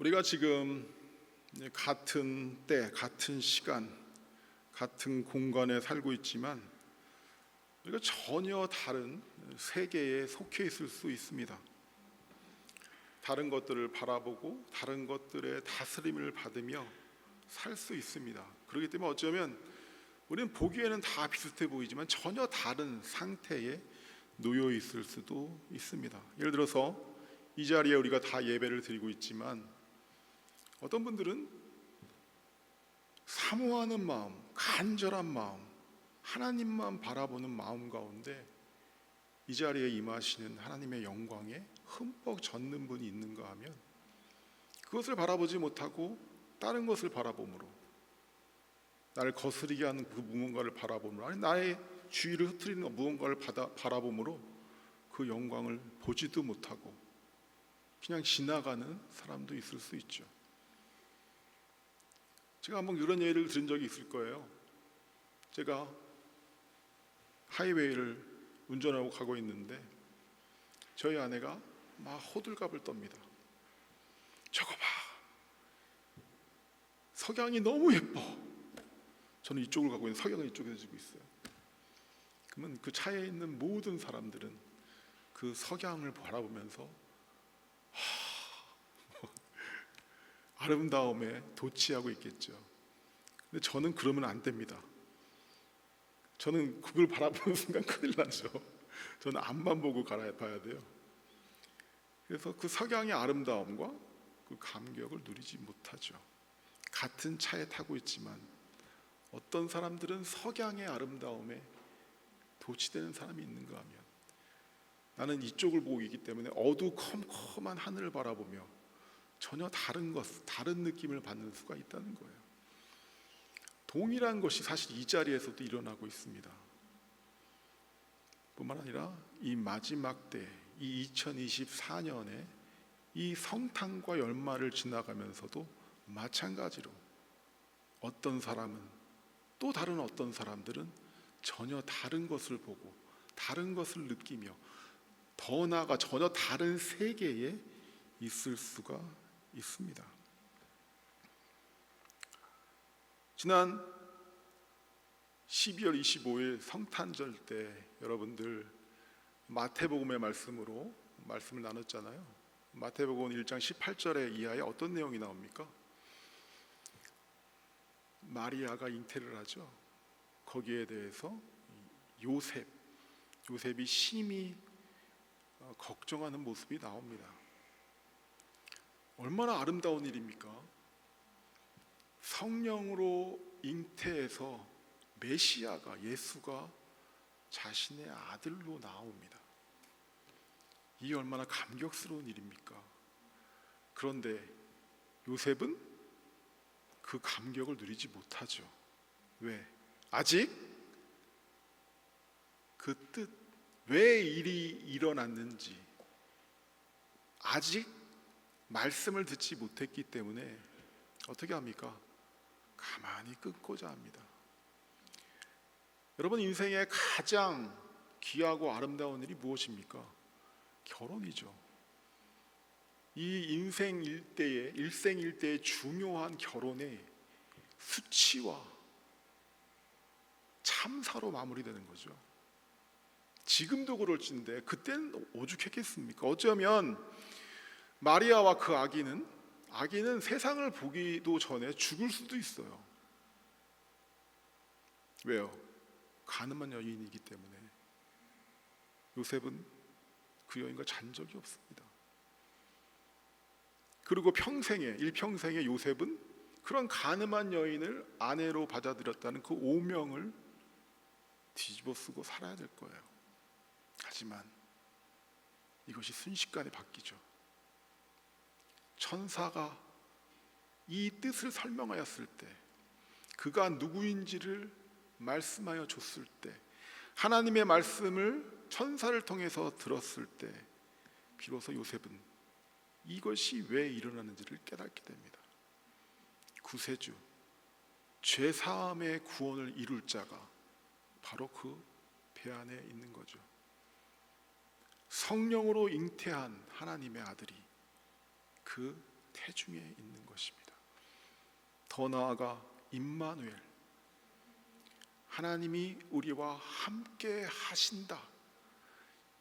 우리가 지금 같은 때, 같은 시간, 같은 공간에 살고 있지만 우리가 전혀 다른 세계에 속해 있을 수 있습니다. 다른 것들을 바라보고 다른 것들의 다스림을 받으며 살 수 있습니다. 그렇기 때문에 어쩌면 우리는 보기에는 다 비슷해 보이지만 전혀 다른 상태에 놓여 있을 수도 있습니다. 예를 들어서 이 자리에 우리가 다 예배를 드리고 있지만 어떤 분들은 사모하는 마음, 간절한 마음, 하나님만 바라보는 마음 가운데 이 자리에 임하시는 하나님의 영광에 흠뻑 젖는 분이 있는가 하면 그것을 바라보지 못하고 다른 것을 바라봄으로, 나를 거스르게 하는 그 무언가를 바라봄으로, 아니 나의 주위를 흩트리는 무언가를 바라봄으로 그 영광을 보지도 못하고 그냥 지나가는 사람도 있을 수 있죠. 제가 한번 이런 예를 들은 적이 있을 거예요. 제가 하이웨이를 운전하고 가고 있는데 저희 아내가 막 호들갑을 떱니다. 저거 봐, 석양이 너무 예뻐. 저는 이쪽을 가고 있는데 석양은 이쪽에서 지고 있어요. 그러면 그 차에 있는 모든 사람들은 그 석양을 바라보면서 아름다움에 도취하고 있겠죠. 근데 저는 그러면 안 됩니다. 저는 그걸 바라보는 순간 큰일 나죠. 저는 앞만 보고 봐야 돼요. 그래서 그 석양의 아름다움과 그 감격을 누리지 못하죠. 같은 차에 타고 있지만 어떤 사람들은 석양의 아름다움에 도취되는 사람이 있는가 하면 나는 이쪽을 보고 있기 때문에 어두컴컴한 하늘을 바라보며 전혀 다른 다른 느낌을 받는 수가 있다는 거예요. 동일한 것이 사실 이 자리에서도 일어나고 있습니다. 뿐만 아니라 이 마지막 때, 이 2024년에 이 성탄과 연말을 지나가면서도 마찬가지로 어떤 사람은, 또 다른 어떤 사람들은 전혀 다른 것을 보고 다른 것을 느끼며 더 나아가 전혀 다른 세계에 있을 수가 있습니다. 지난 12월 25일 성탄절 때 여러분들 마태복음의 말씀으로 말씀을 나눴잖아요. 마태복음 1장 18절에 이하에 어떤 내용이 나옵니까? 마리아가 잉태를 하죠. 거기에 대해서 요셉이 심히 걱정하는 모습이 나옵니다. 얼마나 아름다운 일입니까? 성령으로 잉태해서 메시아가, 예수가 자신의 아들로 나옵니다. 이게 얼마나 감격스러운 일입니까? 그런데 요셉은 그 감격을 누리지 못하죠. 왜? 아직 그 뜻, 왜 일이 일어났는지 아직 말씀을 듣지 못했기 때문에 어떻게 합니까? 가만히 끊고자 합니다. 여러분, 인생의 가장 귀하고 아름다운 일이 무엇입니까? 결혼이죠. 이 인생 일생일대의 중요한 결혼의 수치와 참사로 마무리되는 거죠. 지금도 그럴진데 그때는 오죽했겠습니까? 어쩌면 마리아와 그 아기는 세상을 보기도 전에 죽을 수도 있어요. 왜요? 가늠한 여인이기 때문에. 요셉은 그 여인과 잔 적이 없습니다. 그리고 일평생에 요셉은 그런 가늠한 여인을 아내로 받아들였다는 그 오명을 뒤집어 쓰고 살아야 될 거예요. 하지만 이것이 순식간에 바뀌죠. 천사가 이 뜻을 설명하였을 때, 그가 누구인지를 말씀하여 줬을 때, 하나님의 말씀을 천사를 통해서 들었을 때 비로소 요셉은 이것이 왜 일어나는지를 깨닫게 됩니다. 구세주, 죄사함의 구원을 이룰 자가 바로 그 배 안에 있는 거죠. 성령으로 잉태한 하나님의 아들이 그 태중에 있는 것입니다. 더 나아가 임마누엘, 하나님이 우리와 함께 하신다,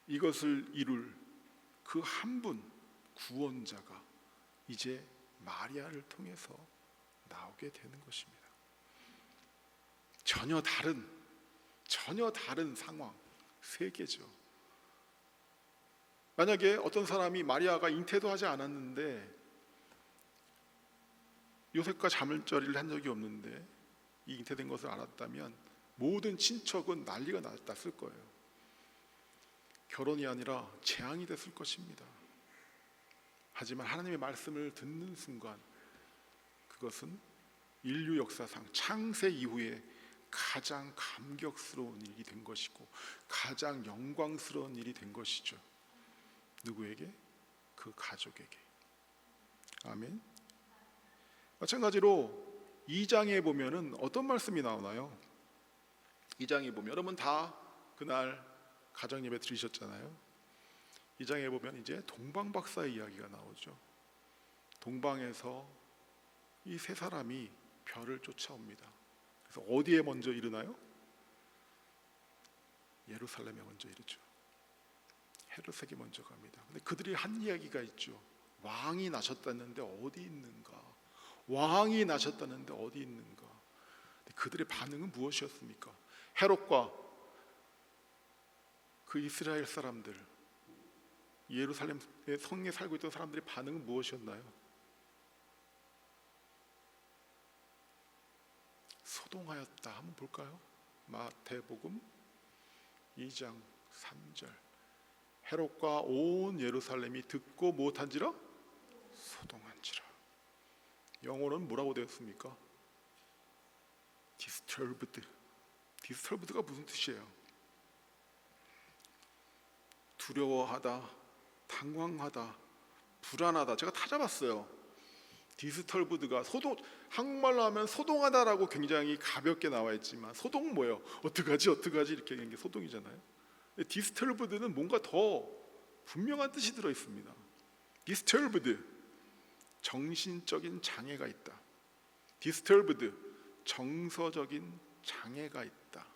이것을 이룰 그 한 분 구원자가 이제 마리아를 통해서 나오게 되는 것입니다. 전혀 다른 상황, 세계죠. 만약에 어떤 사람이 마리아가 잉태도 하지 않았는데 요셉과 잠을자리를 한 적이 없는데 이 잉태된 것을 알았다면 모든 친척은 난리가 났을 거예요. 결혼이 아니라 재앙이 됐을 것입니다. 하지만 하나님의 말씀을 듣는 순간 그것은 인류 역사상 창세 이후에 가장 감격스러운 일이 된 것이고 가장 영광스러운 일이 된 것이죠. 누구에게? 그 가족에게. 아멘. 마찬가지로 2장에 보면은 어떤 말씀이 나오나요? 2장에 보면 여러분 다 그날 가정 예배 드리셨잖아요. 2장에 보면 이제 동방박사의 이야기가 나오죠. 동방에서 이 세 사람이 별을 쫓아옵니다. 그래서 어디에 먼저 이르나요? 예루살렘에 먼저 이르죠. 헤롯에게 먼저 갑니다. 근데 그들이 한 이야기가 있죠. 왕이 나셨다는데 어디 있는가? 왕이 나셨다는데 어디 있는가? 그들의 반응은 무엇이었습니까? 헤롯과 그 이스라엘 사람들, 예루살렘의 성에 살고 있던 사람들의 반응은 무엇이었나요? 소동하였다. 한번 볼까요? 마태복음 2장 3절. 헤롯과 온 예루살렘이 듣고 무엇한지라? 소동한지라. 영어로는 뭐라고 되었습니까? disturbed. disturbed가 무슨 뜻이에요? 두려워하다, 당황하다, 불안하다. 제가 찾아봤어요. 디스터브드가 한국말로 하면 소동하다라고 굉장히 가볍게 나와 있지만 소동 뭐예요? 어떡하지 이렇게 하는 게 소동이잖아요. 디스터브드는 뭔가 더 분명한 뜻이 들어 있습니다. 디스터브드, 정신적인 장애가 있다. 디스터브드, 정서적인 장애가 있다.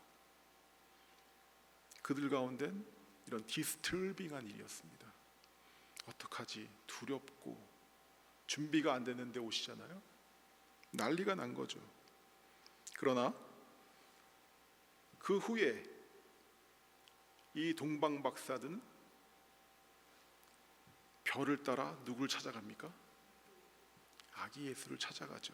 그들 가운데는 이런 디스터빙한 일이었습니다. 어떡하지? 두렵고 준비가 안 됐는데 오시잖아요. 난리가 난 거죠. 그러나 그 후에 이 동방 박사들은 별을 따라 누굴 찾아갑니까? 아기 예수를 찾아가죠.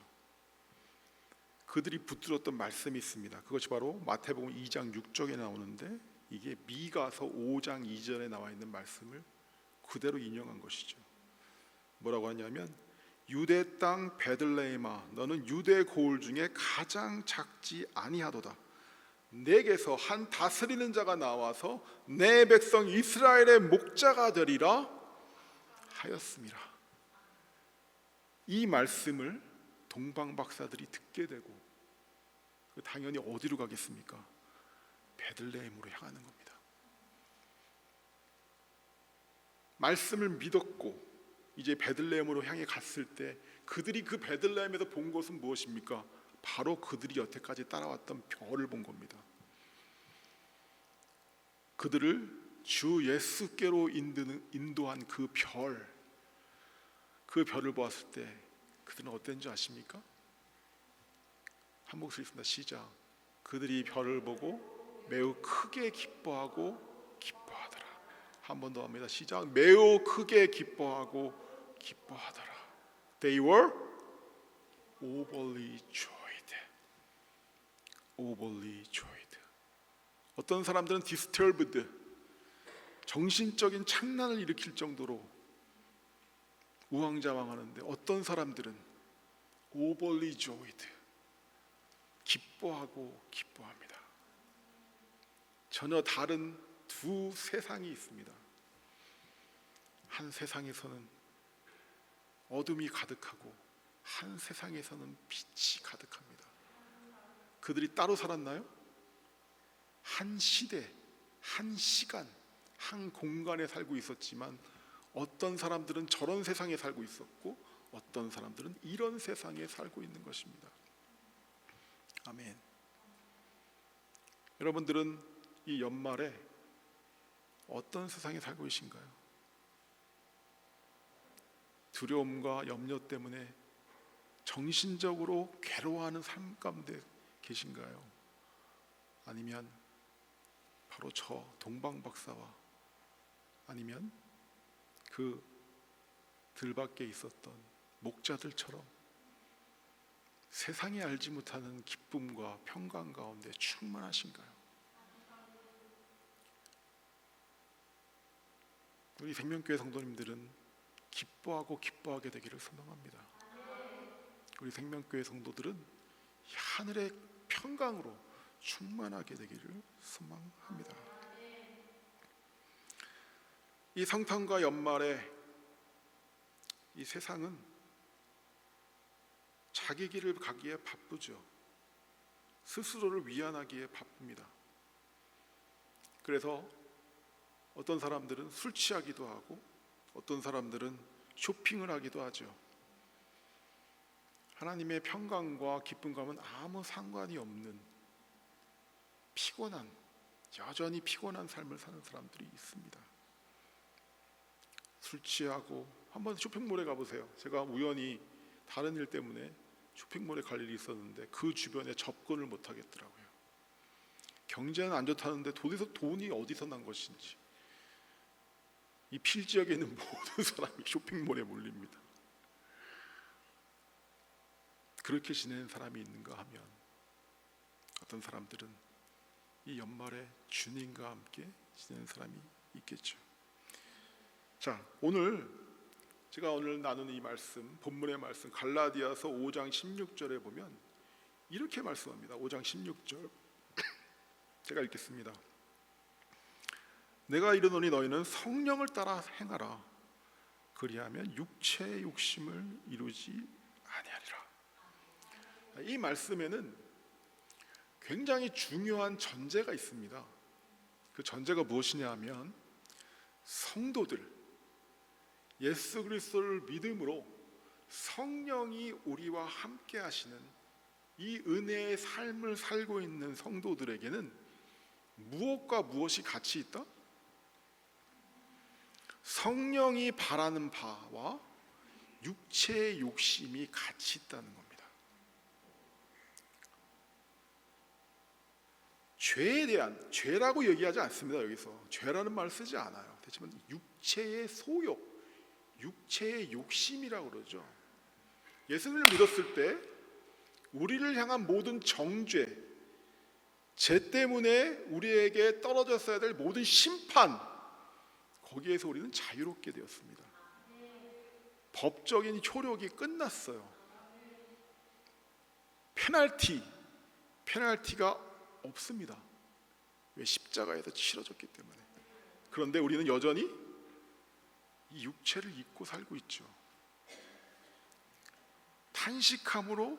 그들이 붙들었던 말씀이 있습니다. 그것이 바로 마태복음 2장 6절에 나오는데 이게 미가서 5장 2절에 나와 있는 말씀을 그대로 인용한 것이죠. 뭐라고 하냐면 유대 땅 베들레헴아 너는 유대 고을 중에 가장 작지 아니하도다. 내게서 한 다스리는 자가 나와서 내 백성 이스라엘의 목자가 되리라 하였습니다. 이 말씀을 동방 박사들이 듣게 되고 당연히 어디로 가겠습니까? 베들레헴으로 향하는 겁니다. 말씀을 믿었고 이제 베들레헴으로 향해 갔을 때 그들이 그 베들레헴에서 본 것은 무엇입니까? 바로 그들이 여태까지 따라왔던 별을 본 겁니다. 그들을 주 예수께로 인도한 그 별을 보았을 때 그들은 어땠는지 아십니까? 한 목소리 있습니다. 시작. 그들이 별을 보고 매우 크게 기뻐하고 기뻐하더라. 한 번 더 합니다. 시작. 매우 크게 기뻐하고 기뻐하더라. They were overly joyed. overly joyed. 어떤 사람들은 disturbed, 정신적인 창난을 일으킬 정도로 우왕좌왕하는데 어떤 사람들은 overly joyed, 기뻐하고 기뻐합니다. 전혀 다른 두 세상이 있습니다. 한 세상에서는 어둠이 가득하고 한 세상에서는 빛이 가득합니다. 그들이 따로 살았나요? 한 시대, 한 시간, 한 공간에 살고 있었지만 어떤 사람들은 저런 세상에 살고 있었고 어떤 사람들은 이런 세상에 살고 있는 것입니다. 아멘. 여러분들은 이 연말에 어떤 세상에 살고 계신가요? 두려움과 염려 때문에 정신적으로 괴로워하는 삶 가운데 계신가요? 아니면 바로 저 동방 박사와 아니면 그 들밖에 있었던 목자들처럼 세상이 알지 못하는 기쁨과 평강 가운데 충만하신가요? 우리 생명교회 성도님들은 기뻐하고 기뻐하게 되기를 소망합니다. 우리 생명교회 성도들은 하늘의 평강으로 충만하게 되기를 소망합니다. 이 성탄과 연말에 이 세상은 자기 길을 가기에 바쁘죠. 스스로를 위안하기에 바쁩니다. 그래서 어떤 사람들은 술 취하기도 하고 어떤 사람들은 쇼핑을 하기도 하죠. 하나님의 평강과 기쁨과는 아무 상관이 없는 여전히 피곤한 삶을 사는 사람들이 있습니다. 술 취하고 한번 쇼핑몰에 가보세요. 제가 우연히 다른 일 때문에 쇼핑몰에 갈 일이 있었는데 그 주변에 접근을 못 하겠더라고요. 경제는 안 좋다는데 도대체 돈이 어디서 난 것인지 이 필지역에 있는 모든 사람이 쇼핑몰에 몰립니다. 그렇게 지내는 사람이 있는가 하면 어떤 사람들은 이 연말에 주님과 함께 지내는 사람이 있겠죠. 자, 제가 오늘 나누는 이 말씀, 본문의 말씀 갈라디아서 5장 16절에 보면 이렇게 말씀합니다. 5장 16절 제가 읽겠습니다. 내가 이르노니 너희는 성령을 따라 행하라. 그리하면 육체의 욕심을 이루지 아니하리라. 이 말씀에는 굉장히 중요한 전제가 있습니다. 그 전제가 무엇이냐 하면 성도들, 예수 그리스도를 믿음으로 성령이 우리와 함께 하시는 이 은혜의 삶을 살고 있는 성도들에게는 무엇과 무엇이 같이 있다? 성령이 바라는 바와 육체의 욕심이 같이 있다는 겁니다. 죄에 대한, 죄라고 얘기하지 않습니다. 여기서 죄라는 말 쓰지 않아요. 그렇지만 육체의 소욕, 육체의 욕심이라고 그러죠. 예수님을 믿었을 때 우리를 향한 모든 정죄, 죄 때문에 우리에게 떨어졌어야 될 모든 심판, 거기에서 우리는 자유롭게 되었습니다. 법적인 효력이 끝났어요. 페널티가 없습니다. 왜? 십자가에서 치러졌기 때문에. 그런데 우리는 여전히 이 육체를 입고 살고 있죠. 탄식함으로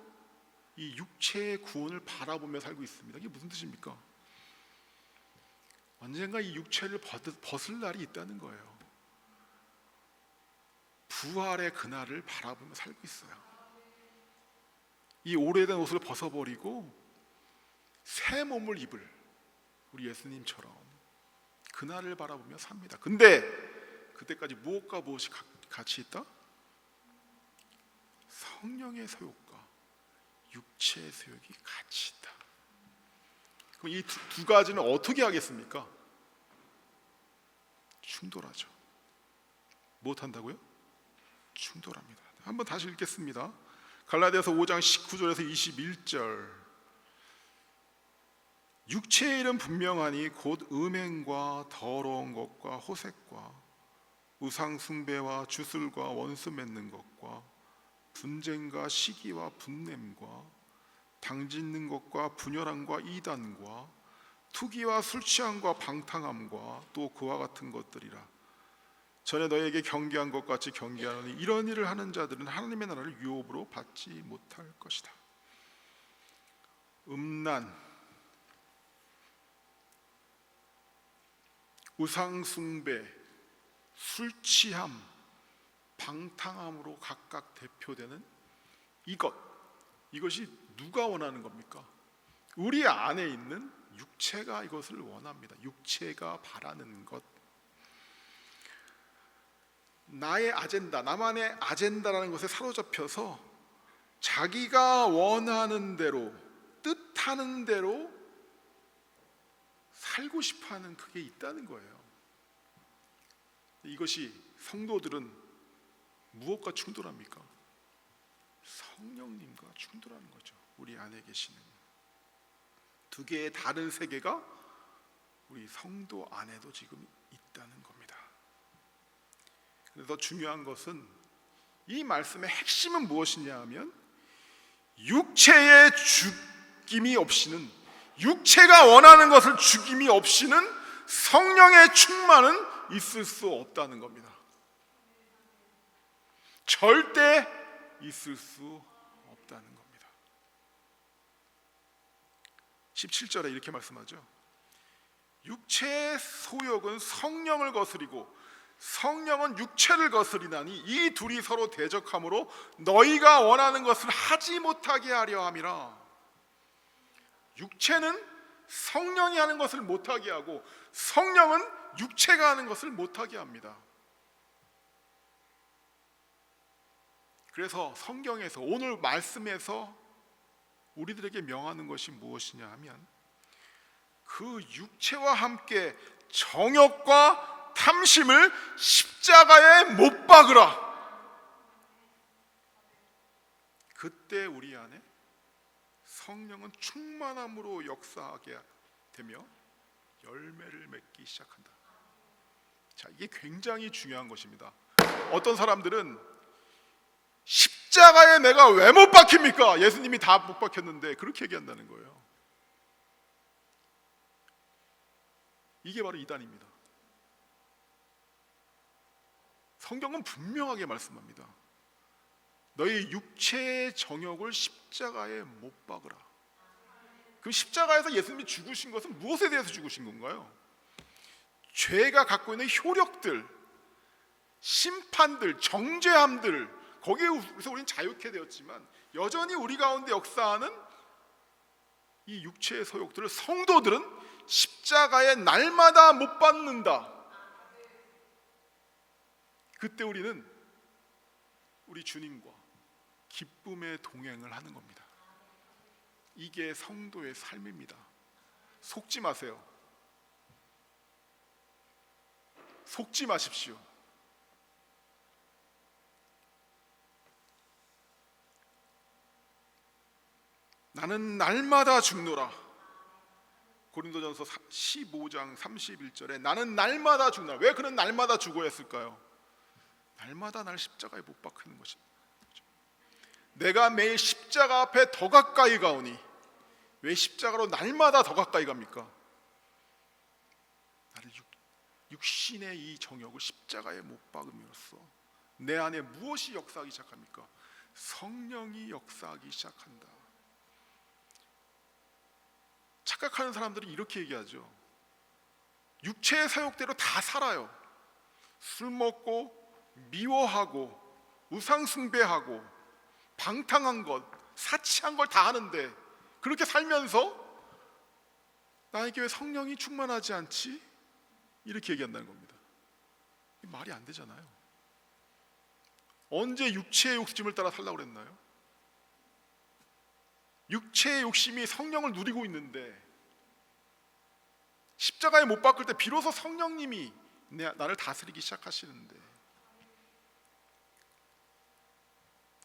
이 육체의 구원을 바라보며 살고 있습니다. 이게 무슨 뜻입니까? 언젠가 이 육체를 벗을 날이 있다는 거예요. 부활의 그날을 바라보며 살고 있어요. 이 오래된 옷을 벗어버리고 새 몸을 입을 우리 예수님처럼 그날을 바라보며 삽니다. 근데 그때까지 무엇과 무엇이 같이 있다? 성령의 소욕과 육체의 소욕이 같이 있다. 그럼 이 두 가지는 어떻게 하겠습니까? 충돌하죠. 못한다고요? 충돌합니다. 한번 다시 읽겠습니다. 갈라디아서 5장 19절에서 21절. 육체의 일은 분명하니 곧 음행과 더러운 것과 호색과 우상 숭배와 주술과 원수 맺는 것과 분쟁과 시기와 분냄과 당짓는 것과 분열함과 이단과 투기와 술 취함과 방탕함과 또 그와 같은 것들이라. 전에 너에게 경계한 것 같이 경계하노니 이런 일을 하는 자들은 하나님의 나라를 유업으로 받지 못할 것이다. 음란, 우상 숭배, 술 취함, 방탕함으로 각각 대표되는 이것이 누가 원하는 겁니까? 우리 안에 있는 육체가 이것을 원합니다. 육체가 바라는 것. 나의 아젠다, 나만의 아젠다라는 것에 사로잡혀서 자기가 원하는 대로, 뜻하는 대로 살고 싶어하는 그게 있다는 거예요. 이것이 성도들은 무엇과 충돌합니까? 성령님과 충돌하는 거죠. 우리 안에 계시는 두 개의 다른 세계가 우리 성도 안에도 지금 있다는 겁니다. 그래서 중요한 것은 이 말씀의 핵심은 무엇이냐 하면 육체의 죽임이 없이는, 육체가 원하는 것을 죽임이 없이는 성령의 충만은 있을 수 없다는 겁니다. 절대 있을 수 없다는 겁니다. 17절에 이렇게 말씀하죠. 육체의 소욕은 성령을 거스리고 성령은 육체를 거스리나니 이 둘이 서로 대적함으로 너희가 원하는 것을 하지 못하게 하려 함이라. 육체는 성령이 하는 것을 못하게 하고 성령은 육체가 하는 것을 못하게 합니다. 그래서 성경에서, 오늘 말씀에서 우리들에게 명하는 것이 무엇이냐 하면 그 육체와 함께 정욕과 탐심을 십자가에 못 박으라. 그때 우리 안에 성령은 충만함으로 역사하게 되며 열매를 맺기 시작한다. 자, 이게 굉장히 중요한 것입니다. 어떤 사람들은 십자가에 내가 왜 못 박힙니까? 예수님이 다 못 박혔는데, 그렇게 얘기한다는 거예요. 이게 바로 이단입니다. 성경은 분명하게 말씀합니다. 너희 육체의 정욕을 십자가에 못 박으라. 그럼 십자가에서 예수님이 죽으신 것은 무엇에 대해서 죽으신 건가요? 죄가 갖고 있는 효력들, 심판들, 정죄함들, 거기에서 우리는 자유케 되었지만 여전히 우리 가운데 역사하는 이 육체의 소욕들을 성도들은 십자가에 날마다 못 박는다. 그때 우리는 우리 주님과 기쁨의 동행을 하는 겁니다. 이게 성도의 삶입니다. 속지 마세요. 속지 마십시오. 나는 날마다 죽노라. 고린도전서 15장 31절에 나는 날마다 죽노라. 왜 그는 날마다 죽어야 했을까요? 날마다 날 십자가에 못 박히는 것입니다. 내가 매일 십자가 앞에 더 가까이 가오니, 왜 십자가로 날마다 더 가까이 갑니까? 나를 육신의 이 정욕을 십자가에 못 박음으로써 내 안에 무엇이 역사하기 시작합니까? 성령이 역사하기 시작한다. 착각하는 사람들은 이렇게 얘기하죠. 육체의 사욕대로 다 살아요. 술 먹고 미워하고 우상 숭배하고 방탕한 것, 사치한 걸 다 하는데 그렇게 살면서 나에게 왜 성령이 충만하지 않지? 이렇게 얘기한다는 겁니다. 말이 안 되잖아요. 언제 육체의 욕심을 따라 살라고 그랬나요? 육체의 욕심이 성령을 누리고 있는데 십자가에 못 박을 때 비로소 성령님이 나를 다스리기 시작하시는데,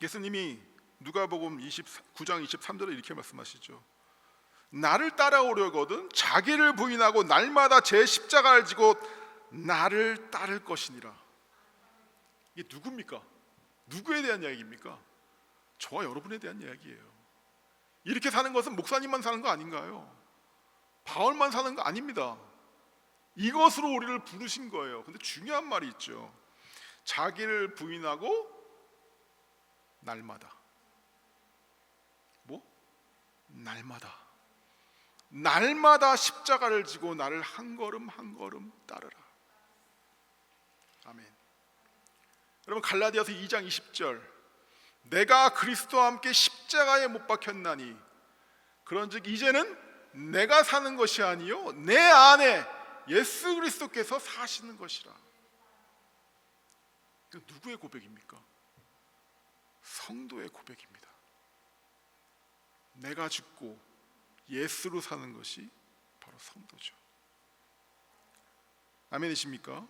예수님이 누가복음 9장 23절에 이렇게 말씀하시죠. 나를 따라오려거든 자기를 부인하고 날마다 제 십자가를 지고 나를 따를 것이니라. 이게 누굽니까? 누구에 대한 이야기입니까? 저와 여러분에 대한 이야기예요. 이렇게 사는 것은 목사님만 사는 거 아닌가요? 바울만 사는 거 아닙니다. 이것으로 우리를 부르신 거예요. 근데 중요한 말이 있죠. 자기를 부인하고 날마다. 뭐? 날마다 십자가를 지고 나를 한 걸음 한 걸음 따르라. 아멘. 여러분 갈라디아서 2장 20절, 내가 그리스도와 함께 십자가에 못 박혔나니 그런즉 이제는 내가 사는 것이 아니요 내 안에 예수 그리스도께서 사시는 것이라. 그 누구의 고백입니까? 성도의 고백입니다. 내가 죽고 예수로 사는 것이 바로 성도죠. 아멘이십니까?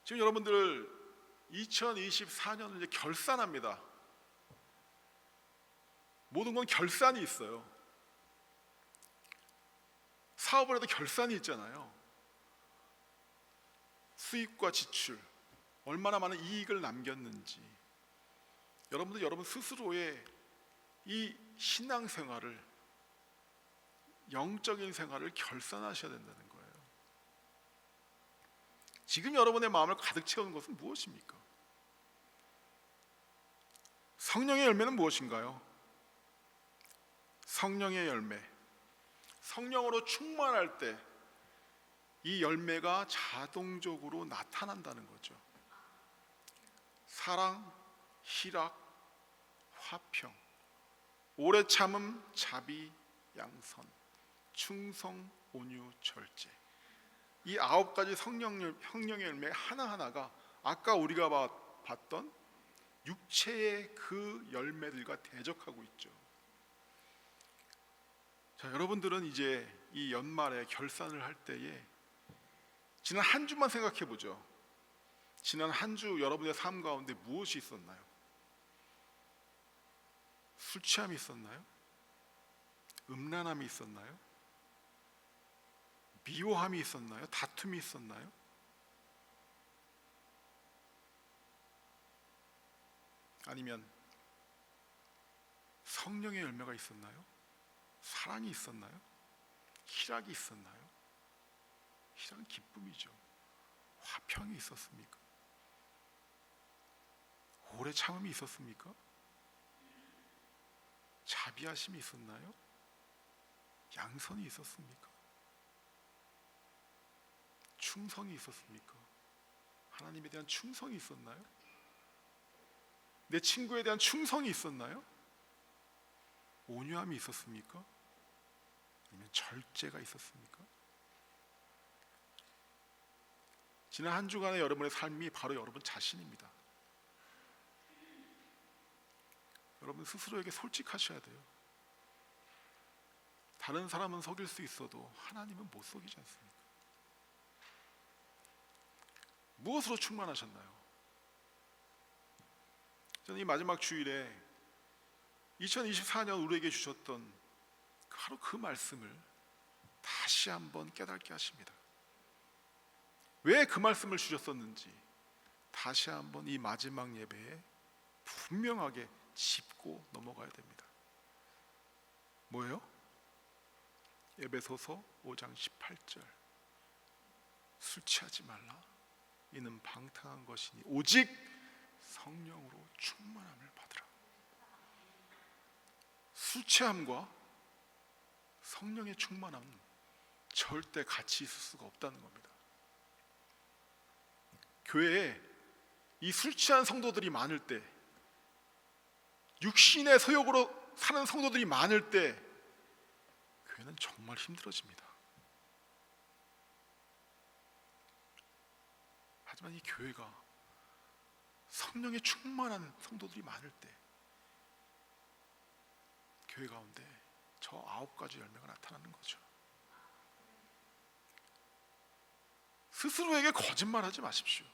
지금 여러분들 2024년은 이제 결산합니다. 모든 건 결산이 있어요. 사업을 해도 결산이 있잖아요. 수입과 지출, 얼마나 많은 이익을 남겼는지. 여러분들 여러분 스스로의 이 신앙생활을, 영적인 생활을 결산하셔야 된다는 거예요. 지금 여러분의 마음을 가득 채우는 것은 무엇입니까? 성령의 열매는 무엇인가요? 성령의 열매, 성령으로 충만할 때 이 열매가 자동적으로 나타난다는 거죠. 사랑, 희락, 화평, 오래 참음, 자비, 양선, 충성, 온유, 절제. 이 9가지 성령의 열매 하나하나가 아까 우리가 봤던 육체의 그 열매들과 대적하고 있죠. 자, 여러분들은 이제 이 연말에 결산을 할 때에 지난 한 주만 생각해 보죠. 지난 한 주 여러분의 삶 가운데 무엇이 있었나요? 술 취함이 있었나요? 음란함이 있었나요? 미워함이 있었나요? 다툼이 있었나요? 아니면 성령의 열매가 있었나요? 사랑이 있었나요? 희락이 있었나요? 희락은 기쁨이죠. 화평이 있었습니까? 오래 참음이 있었습니까? 자비하심이 있었나요? 양선이 있었습니까? 충성이 있었습니까? 하나님에 대한 충성이 있었나요? 내 친구에 대한 충성이 있었나요? 온유함이 있었습니까? 아니면 절제가 있었습니까? 지난 한 주간의 여러분의 삶이 바로 여러분 자신입니다. 여러분 스스로에게 솔직하셔야 돼요. 다른 사람은 속일 수 있어도 하나님은 못 속이지 않습니까? 무엇으로 충만하셨나요? 저는 이 마지막 주일에 2024년 우리에게 주셨던 바로 그 말씀을 다시 한번 깨닫게 하십니다. 왜 그 말씀을 주셨었는지 다시 한번 이 마지막 예배에 분명하게 짚고 넘어가야 됩니다. 뭐예요? 에베소서 5장 18절, 술 취하지 말라. 이는 방탕한 것이니 오직 성령으로 충만함을 받으라. 술 취함과 성령의 충만함은 절대 같이 있을 수가 없다는 겁니다. 교회에 이 술 취한 성도들이 많을 때, 육신의 소욕으로 사는 성도들이 많을 때 교회는 정말 힘들어집니다. 하지만 이 교회가 성령에 충만한 성도들이 많을 때 교회 가운데 저 9가지 열매가 나타나는 거죠. 스스로에게 거짓말하지 마십시오.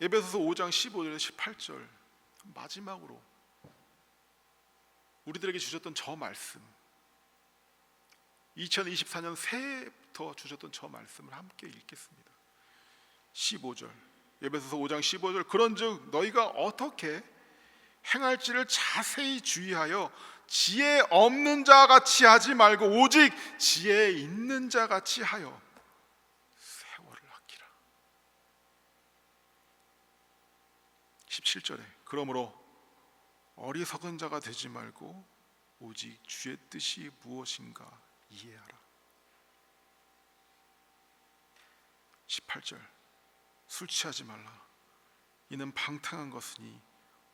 에베소서 5장 15절에서 18절 마지막으로 우리들에게 주셨던 저 말씀, 2024년 새해부터 주셨던 저 말씀을 함께 읽겠습니다. 15절, 에베소서 5장 15절, 그런즉 너희가 어떻게 행할지를 자세히 주의하여 지혜 없는 자 같이 하지 말고 오직 지혜 있는 자 같이 하여 세월을 아끼라. 17절에 그러므로 어리석은 자가 되지 말고 오직 주의 뜻이 무엇인가 이해하라. 18절 술 취하지 말라. 이는 방탕한 것이니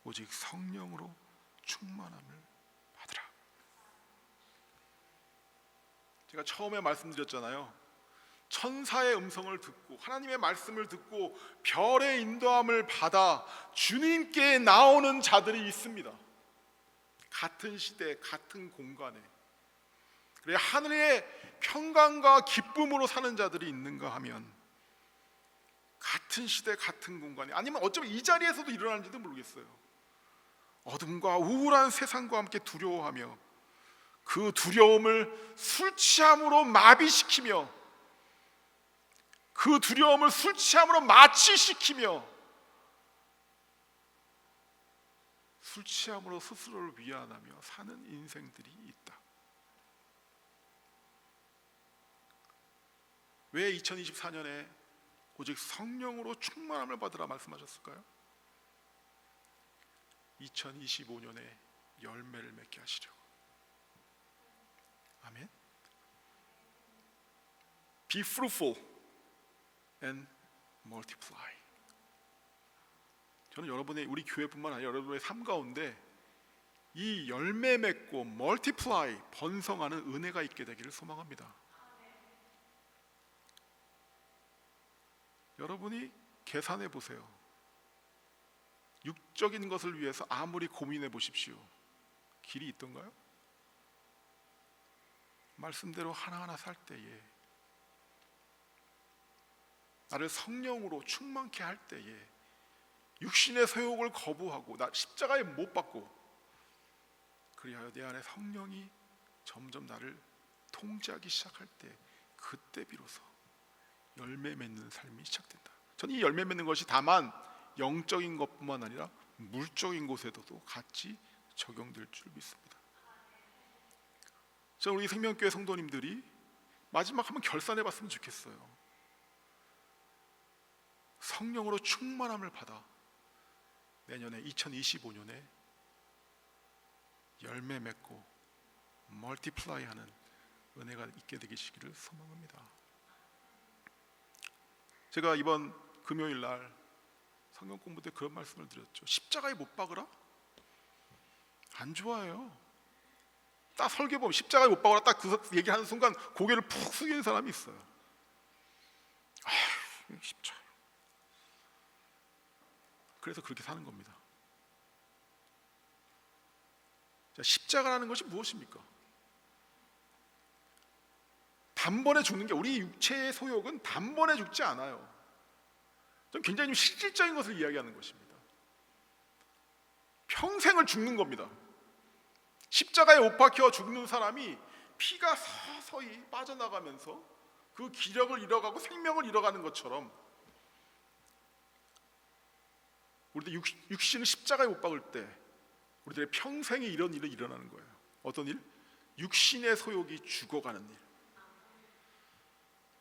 오직 성령으로 충만함을 받으라. 제가 처음에 말씀드렸잖아요. 천사의 음성을 듣고 하나님의 말씀을 듣고 별의 인도함을 받아 주님께 나오는 자들이 있습니다. 같은 시대, 같은 공간에. 그래 하늘의 평강과 기쁨으로 사는 자들이 있는가 하면 같은 시대, 같은 공간에, 아니면 어쩌면 이 자리에서도 일어나는지도 모르겠어요. 어둠과 우울한 세상과 함께 두려워하며 그 두려움을 술 취함으로 마비시키며 그 두려움을 술 취함으로 마취시키며 술 취함으로 스스로를 위안하며 사는 인생들이 있다. 왜 2024년에 오직 성령으로 충만함을 받으라 말씀하셨을까요? 2025년에 열매를 맺게 하시려고. 아멘. Be fruitful and multiply. 저는 여러분의, 우리 교회뿐만 아니라 여러분의 삶 가운데 이 열매 맺고 multiply, 번성하는 은혜가 있게 되기를 소망합니다. 여러분이 계산해 보세요. 육적인 것을 위해서 아무리 고민해 보십시오. 길이 있던가요? 말씀대로 하나하나 살 때에, 나를 성령으로 충만케 할 때에, 육신의 소욕을 거부하고 나 십자가에 못 박고, 그리하여 내 안에 성령이 점점 나를 통제하기 시작할 때, 그때 비로소 열매 맺는 삶이 시작된다. 저는 이 열매 맺는 것이 다만 영적인 것뿐만 아니라 물적인 곳에도 같이 적용될 줄 믿습니다. 저는 우리 생명교회 성도님들이 마지막 한번 결산해 봤으면 좋겠어요. 성령으로 충만함을 받아 내년에 2025년에 열매 맺고 멀티플라이하는 은혜가 있게 되시기를 소망합니다. 제가 이번 금요일 날 성경 공부 때 그런 말씀을 드렸죠. 십자가에 못 박으라? 안 좋아요. 딱 설교 보면 십자가에 못 박으라 딱 그 얘기하는 순간 고개를 푹 숙이는 사람이 있어요. 아휴, 십자가. 그래서 그렇게 사는 겁니다. 자, 십자가라는 것이 무엇입니까? 단번에 죽는 게, 우리 육체의 소욕은 단번에 죽지 않아요. 좀 굉장히 실질적인 것을 이야기하는 것입니다. 평생을 죽는 겁니다. 십자가에 못 박혀 죽는 사람이 피가 서서히 빠져나가면서 그 기력을 잃어가고 생명을 잃어가는 것처럼, 우리들 육신을 십자가에 못 박을 때 우리들의 평생에 이런 일이 일어나는 거예요. 어떤 일? 육신의 소욕이 죽어가는 일.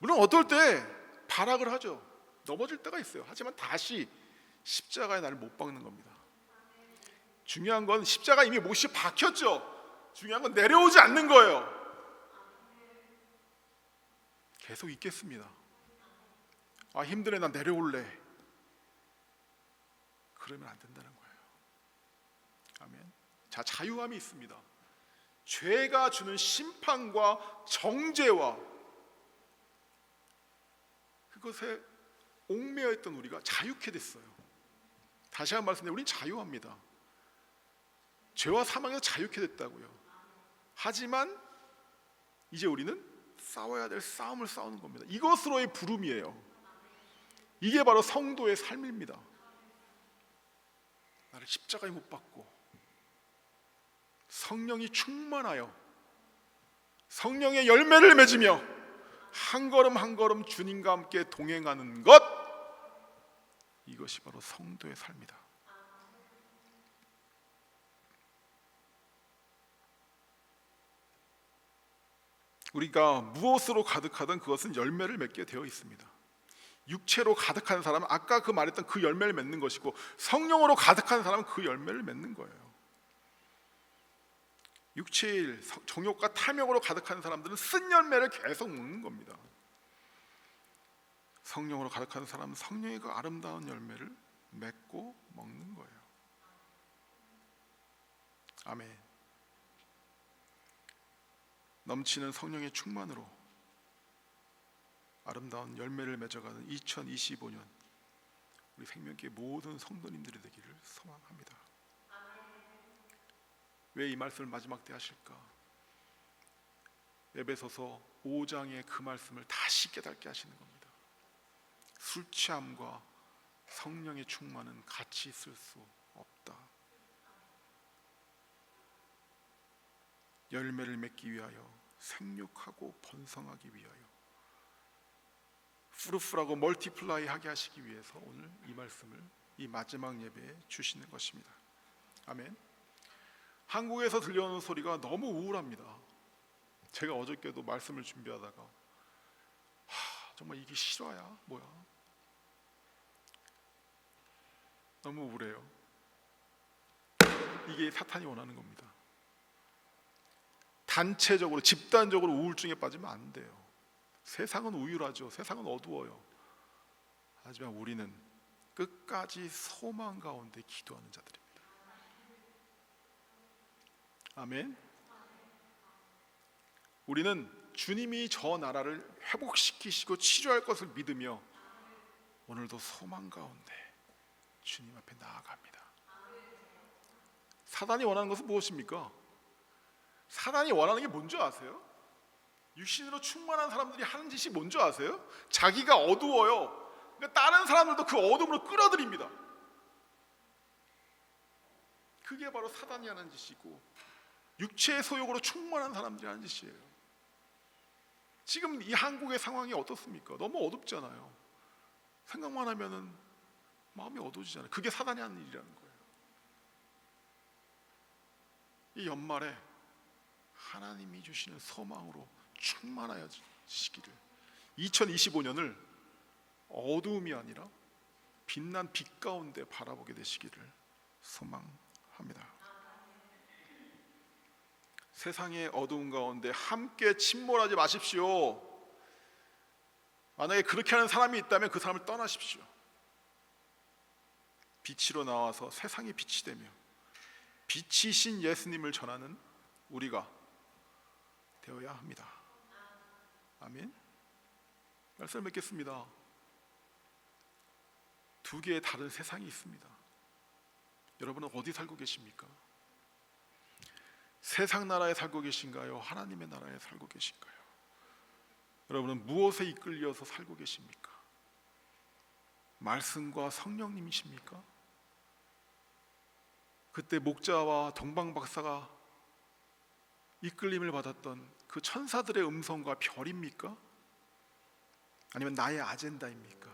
물론 어떨 때 발악을 하죠. 넘어질 때가 있어요. 하지만 다시 십자가에 나를 못 박는 겁니다. 중요한 건 십자가 이미 못이 박혔죠. 중요한 건 내려오지 않는 거예요. 계속 있겠습니다. 아, 힘드네, 난 내려올래. 그러면 안 된다는 거예요. 아멘. 자, 자유함이 있습니다. 죄가 주는 심판과 정죄와 그것에 옥매여 있던 우리가 자유케 됐어요. 다시 한 번 말씀드리면 우리는 자유합니다. 죄와 사망에서 자유케 됐다고요. 하지만 이제 우리는 싸워야 될 싸움을 싸우는 겁니다. 이것으로의 부름이에요. 이게 바로 성도의 삶입니다. 나를 십자가에 못 박고 성령이 충만하여 성령의 열매를 맺으며 한 걸음 한 걸음 주님과 함께 동행하는 것, 이것이 바로 성도의 삶이다. 우리가 무엇으로 가득하든 그것은 열매를 맺게 되어 있습니다. 육체로 가득한 사람은 아까 그 말했던 그 열매를 맺는 것이고, 성령으로 가득한 사람은 그 열매를 맺는 거예요. 육체의 일, 정욕과 탐욕으로 가득한 사람들은 쓴 열매를 계속 먹는 겁니다. 성령으로 가득한 사람은 성령의 그 아름다운 열매를 맺고 먹는 거예요. 아멘. 넘치는 성령의 충만으로 아름다운 열매를 맺어가는 2025년 우리 생명교회 모든 성도님들이 되기를 소망합니다. 왜 이 말씀을 마지막 때 하실까? 에베소서 5장의 그 말씀을 다시 깨닫게 하시는 겁니다. 술 취함과 성령의 충만은 같이 있을 수 없다. 열매를 맺기 위하여 생육하고 번성하기 위하여 프루프라고 멀티플라이 하게 하시기 위해서 오늘 이 말씀을 이 마지막 예배에 주시는 것입니다. 아멘. 한국에서 들려오는 소리가 너무 우울합니다. 제가 어저께도 말씀을 준비하다가 정말 이게 실화야? 뭐야? 너무 우울해요. 이게 사탄이 원하는 겁니다. 단체적으로 집단적으로 우울증에 빠지면 안 돼요. 세상은 우울하죠. 세상은 어두워요. 하지만 우리는 끝까지 소망 가운데 기도하는 자들입니다. 아멘. 우리는 주님이 저 나라를 회복시키시고 치료할 것을 믿으며 오늘도 소망 가운데 주님 앞에 나아갑니다. 사단이 원하는 것은 무엇입니까? 사단이 원하는 게 뭔지 아세요? 육신으로 충만한 사람들이 하는 짓이 뭔지 아세요? 자기가 어두워요. 그러니까 다른 사람들도 그 어둠으로 끌어들입니다. 그게 바로 사단이 하는 짓이고 육체의 소욕으로 충만한 사람들이 하는 짓이에요. 지금 이 한국의 상황이 어떻습니까? 너무 어둡잖아요. 생각만 하면은 마음이 어두워지잖아요. 그게 사단이 하는 일이라는 거예요. 이 연말에 하나님이 주시는 소망으로 충만하여지시기를 2025년을 어두움이 아니라 빛난 빛 가운데 바라보게 되시기를 소망합니다. 세상의 어두움 가운데 함께 침몰하지 마십시오. 만약에 그렇게 하는 사람이 있다면 그 사람을 떠나십시오. 빛으로 나와서 세상의 빛이 되며 빛이신 예수님을 전하는 우리가 되어야 합니다. 아멘. 말씀 맺겠습니다. 두 개의 다른 세상이 있습니다. 여러분은 어디 살고 계십니까? 세상 나라에 살고 계신가요? 하나님의 나라에 살고 계신가요? 여러분은 무엇에 이끌려서 살고 계십니까? 말씀과 성령님이십니까? 그때 목자와 동방 박사가 이끌림을 받았던 그 천사들의 음성과 별입니까? 아니면 나의 아젠다입니까?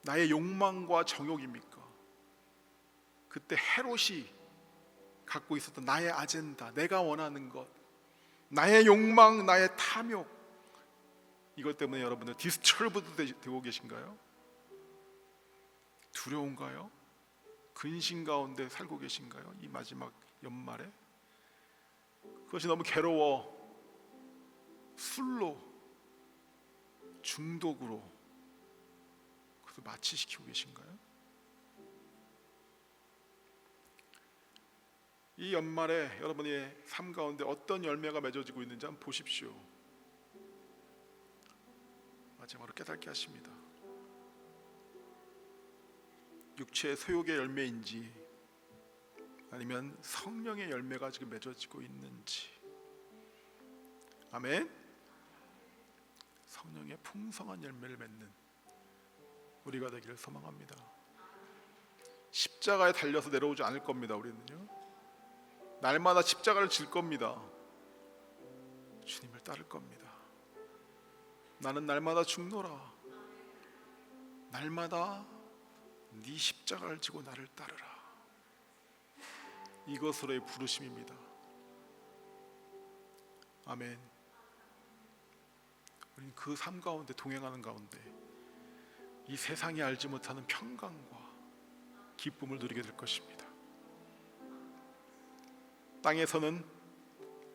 나의 욕망과 정욕입니까? 그때 헤롯이 갖고 있었던 나의 아젠다, 내가 원하는 것, 나의 욕망, 나의 탐욕, 이것 때문에 여러분들 디스터브드 되고 계신가요? 두려운가요? 근심 가운데 살고 계신가요? 이 마지막 연말에 그것이 너무 괴로워 술로 중독으로 그것을 마취시키고 계신가요? 이 연말에 여러분의 삶 가운데 어떤 열매가 맺어지고 있는지 한번 보십시오. 마지막으로 깨닫게 하십니다. 육체의 소욕의 열매인지 아니면 성령의 열매가 지금 맺어지고 있는지. 아멘. 성령의 풍성한 열매를 맺는 우리가 되기를 소망합니다. 십자가에 달려서 내려오지 않을 겁니다. 우리는요, 날마다 십자가를 질 겁니다. 주님을 따를 겁니다. 나는 날마다 죽노라. 날마다 네 십자가를 지고 나를 따르라. 이것으로의 부르심입니다. 아멘. 우리는 그 삶 가운데 동행하는 가운데 이 세상이 알지 못하는 평강과 기쁨을 누리게 될 것입니다. 땅에서는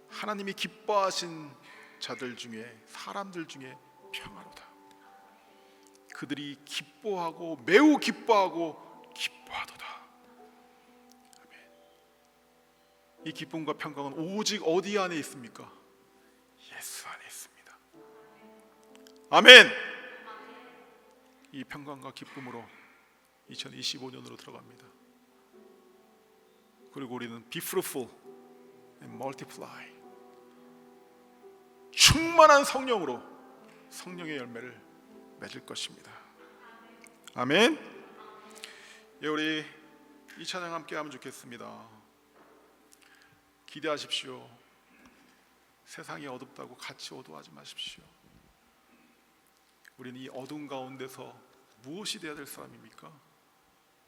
하나님이 기뻐하신 자들 중에, 사람들 중에 평화로다. 그들이 기뻐하고 매우 기뻐하고 기뻐하도다. 아멘. 이 기쁨과 평강은 오직 어디 안에 있습니까? 예수 안에 있습니다. 아멘. 이 평강과 기쁨으로 2025년으로 들어갑니다. 그리고 우리는 be fruitful and multiply, 충만한 성령으로 성령의 열매를 맺을 것입니다. 아멘. 예, 우리 이 찬양 함께 하면 좋겠습니다. 기대하십시오. 세상이 어둡다고 같이 어두워하지 마십시오. 우리는 이 어두운 가운데서 무엇이 되어야 될 사람입니까?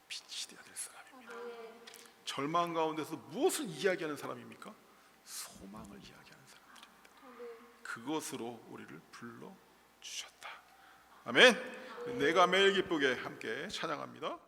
빛이 되어야 될 사람입니다. 절망 가운데서 무엇을 이야기하는 사람입니까? 소망을 이야기하는 사람들입니다. 그것으로 우리를 불러주셨다. 아멘. 내가 매일 기쁘게 함께 찬양합니다.